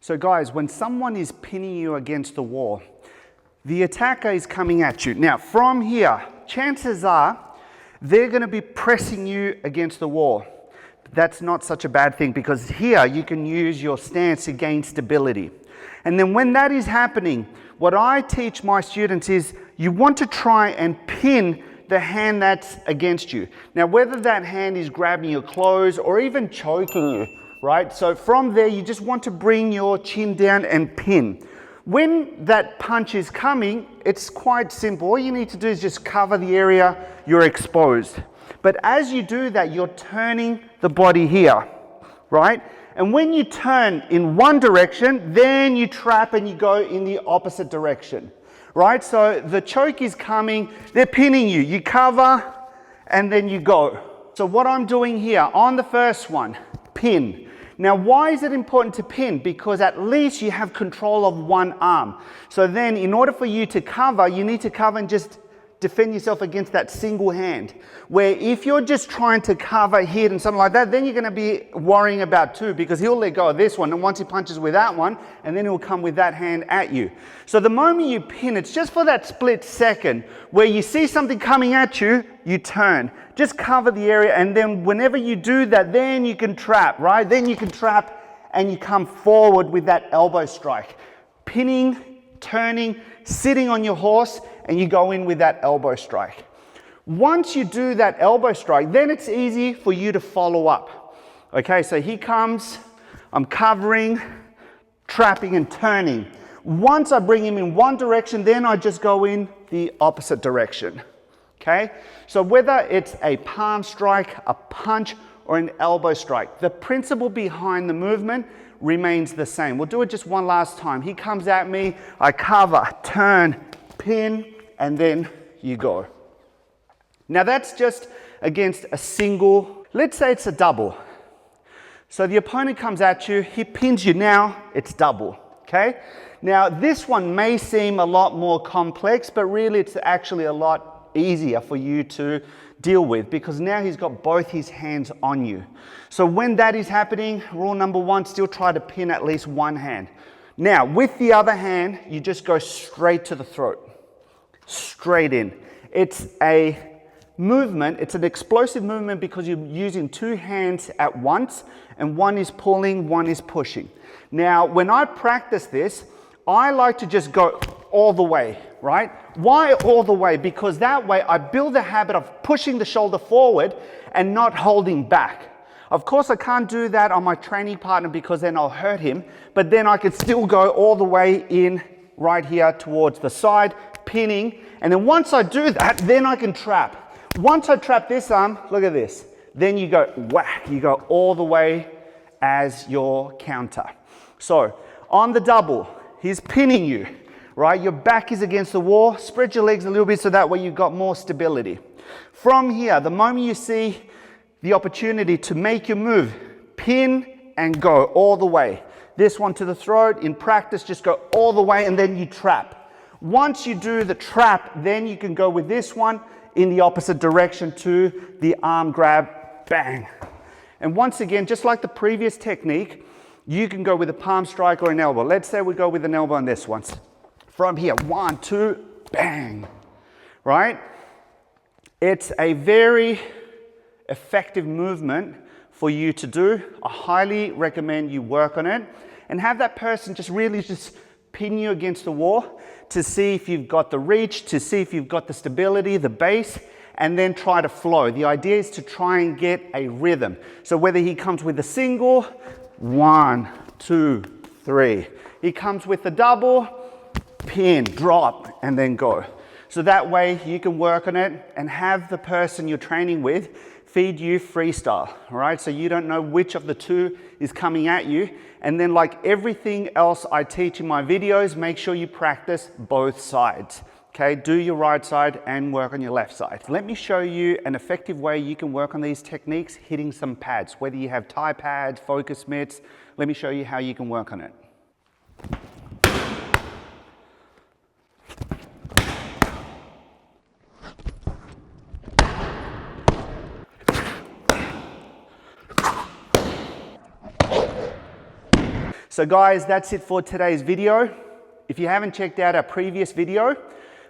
So guys, when someone is pinning you against the wall, the attacker is coming at you. Now from here, chances are they're going to be pressing you against the wall. That's not such a bad thing because here you can use your stance to gain stability. And then when that is happening, what I teach my students is you want to try and pin the hand that's against you. Now, whether that hand is grabbing your clothes or even choking you, right? So from there, you just want to bring your chin down and pin. When that punch is coming, it's quite simple. All you need to do is just cover the area you're exposed. But as you do that, you're turning the body here, right? And when you turn in one direction, then you trap and you go in the opposite direction, right? So the choke is coming, they're pinning you. You cover and then you go. So what I'm doing here on the first one, pin. Now, why is it important to pin? Because at least you have control of one arm. So then in order for you to cover, you need to cover and just defend yourself against that single hand. Where if you're just trying to cover, hit and something like that, then you're going to be worrying about two because he'll let go of this one and once he punches with that one and then he'll come with that hand at you. So the moment you pin, it's just for that split second where you see something coming at you, you turn. Just cover the area and then whenever you do that, then you can trap, right? Then you can trap and you come forward with that elbow strike. Pinning, turning, sitting on your horse and you go in with that elbow strike. Once you do that elbow strike, then it's easy for you to follow up. Okay, so he comes, I'm covering, trapping and turning. Once I bring him in one direction, then I just go in the opposite direction. Okay, so whether it's a palm strike, a punch, or an elbow strike, the principle behind the movement remains the same. We'll do it just one last time. He comes at me, I cover, turn, pin, and then you go. Now that's just against a single, let's say it's a double. So the opponent comes at you, he pins you, now it's double, okay? Now this one may seem a lot more complex, but really it's actually a lot easier for you to deal with because now he's got both his hands on you. So when that is happening, rule number one, still try to pin at least one hand. Now with the other hand, you just go straight to the throat, straight in. It's a movement, it's an explosive movement because you're using two hands at once and one is pulling, one is pushing. Now when I practice this, I like to just go all the way, right? Why all the way? Because that way I build the habit of pushing the shoulder forward and not holding back. Of course, I can't do that on my training partner because then I'll hurt him, but then I can still go all the way in right here towards the side, pinning, and then once I do that, then I can trap. Once I trap this arm, look at this, then you go whack, you go all the way as your counter. So on the double, he's pinning you, right? Your back is against the wall. Spread your legs a little bit so that way you've got more stability. From here, the moment you see the opportunity to make your move, pin and go all the way. This one to the throat. In practice, just go all the way and then you trap. Once you do the trap, then you can go with this one in the opposite direction to the arm grab, bang. And once again, just like the previous technique, you can go with a palm strike or an elbow. Let's say we go with an elbow on this one. From here, 1, 2, bang, right? It's a very effective movement for you to do. I highly recommend you work on it and have that person just really just pin you against the wall to see if you've got the reach, to see if you've got the stability, the base, and then try to flow. The idea is to try and get a rhythm. So whether he comes with a single, 1, 2, 3. He comes with the double, pin, drop, and then go. So that way you can work on it and have the person you're training with feed you freestyle, all right? So you don't know which of the two is coming at you. And then like everything else I teach in my videos, make sure you practice both sides. Okay, do your right side and work on your left side. Let me show you an effective way you can work on these techniques hitting some pads. Whether you have Thai pads, focus mitts, let me show you how you can work on it. So guys, that's it for today's video. If you haven't checked out our previous video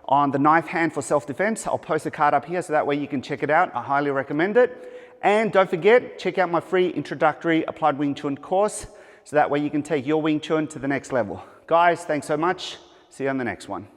on the knife hand for self-defense, I'll post a card up here so that way you can check it out. I highly recommend it. And don't forget, check out my free introductory applied Wing Chun course so that way you can take your Wing Chun to the next level. Guys, thanks so much. See you on the next one.